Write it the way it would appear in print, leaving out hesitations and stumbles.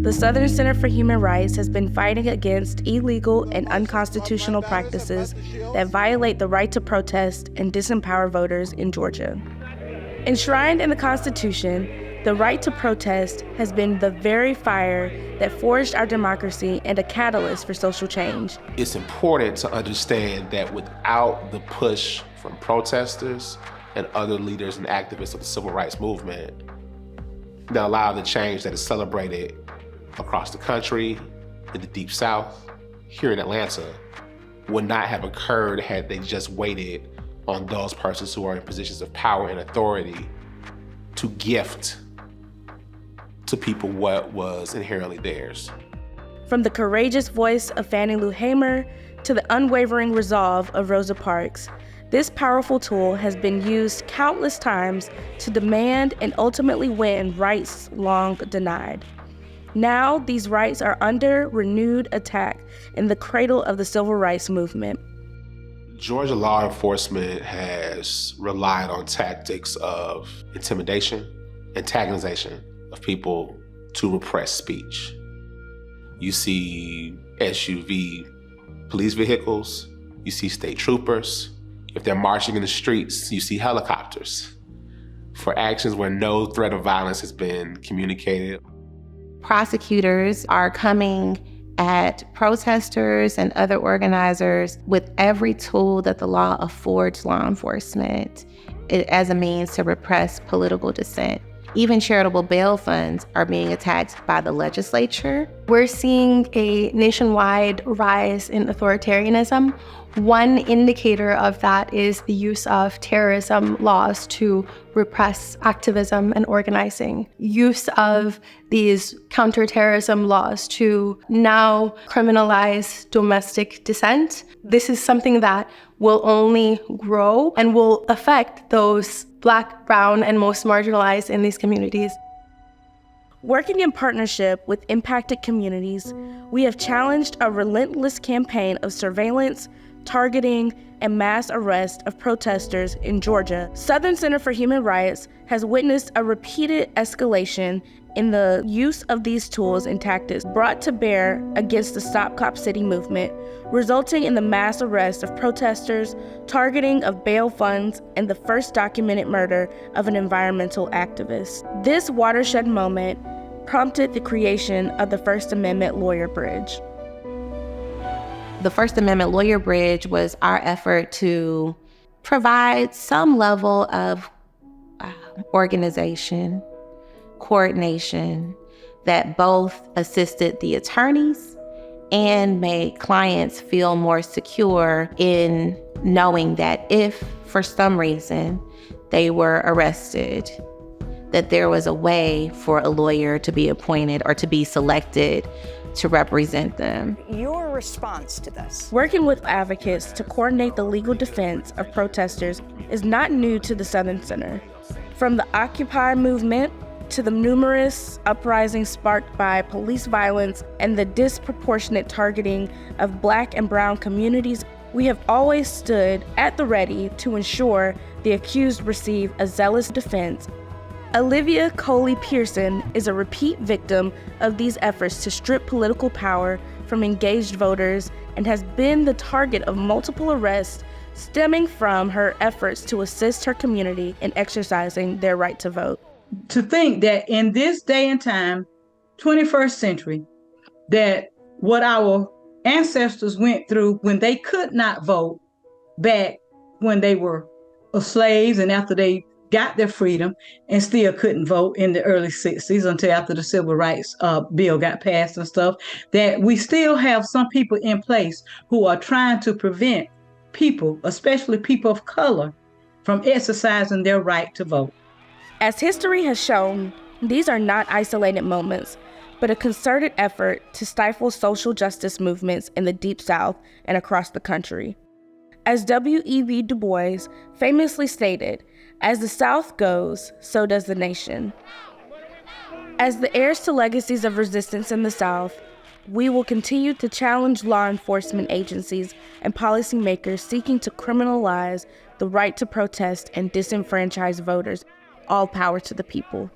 the Southern Center for Human Rights has been fighting against illegal and unconstitutional practices that violate the right to protest and disempower voters in Georgia. Enshrined in the Constitution, the right to protest has been the very fire that forged our democracy and a catalyst for social change. It's important to understand that without the push from protesters and other leaders and activists of the civil rights movement, that allow the change that is celebrated across the country, in the Deep South, here in Atlanta, would not have occurred had they just waited on those persons who are in positions of power and authority to gift to people what was inherently theirs. From the courageous voice of Fannie Lou Hamer to the unwavering resolve of Rosa Parks, this powerful tool has been used countless times to demand and ultimately win rights long denied. Now, these rights are under renewed attack in the cradle of the civil rights movement. Georgia law enforcement has relied on tactics of intimidation, antagonization of people to repress speech. You see SUV police vehicles, you see state troopers. If they're marching in the streets, you see helicopters for actions where no threat of violence has been communicated. Prosecutors are coming at protesters and other organizers with every tool that the law affords law enforcement as a means to repress political dissent. Even charitable bail funds are being attacked by the legislature. We're seeing a nationwide rise in authoritarianism. One indicator of that is the use of terrorism laws to repress activism and organizing. Use of these counterterrorism laws to now criminalize domestic dissent. This is something that will only grow and will affect those Black, brown, and most marginalized in these communities. Working in partnership with impacted communities, we have challenged a relentless campaign of surveillance, targeting, and mass arrest of protesters in Georgia. Southern Center for Human Rights has witnessed a repeated escalation in the use of these tools and tactics brought to bear against the Stop Cop City movement, resulting in the mass arrest of protesters, targeting of bail funds, and the first documented murder of an environmental activist. This watershed moment prompted the creation of the First Amendment Lawyer Bridge. The First Amendment Lawyer Bridge was our effort to provide some level of organization, coordination that both assisted the attorneys and made clients feel more secure in knowing that if, for some reason, they were arrested, that there was a way for a lawyer to be appointed or to be selected to represent them. Your response to this? Working with advocates to coordinate the legal defense of protesters is not new to the Southern Center. From the Occupy movement to the numerous uprisings sparked by police violence and the disproportionate targeting of Black and brown communities, we have always stood at the ready to ensure the accused receive a zealous defense. Olivia Coley Pearson is a repeat victim of these efforts to strip political power from engaged voters and has been the target of multiple arrests stemming from her efforts to assist her community in exercising their right to vote. To think that in this day and time, 21st century, that what our ancestors went through when they could not vote back when they were slaves and after they got their freedom and still couldn't vote in the early 60s until after the Civil Rights Bill got passed and stuff, that we still have some people in place who are trying to prevent people, especially people of color, from exercising their right to vote. As history has shown, these are not isolated moments, but a concerted effort to stifle social justice movements in the Deep South and across the country. As W.E.B. Du Bois famously stated, "As the South goes, so does the nation." As the heirs to legacies of resistance in the South, we will continue to challenge law enforcement agencies and policymakers seeking to criminalize the right to protest and disenfranchise voters. All power to the people.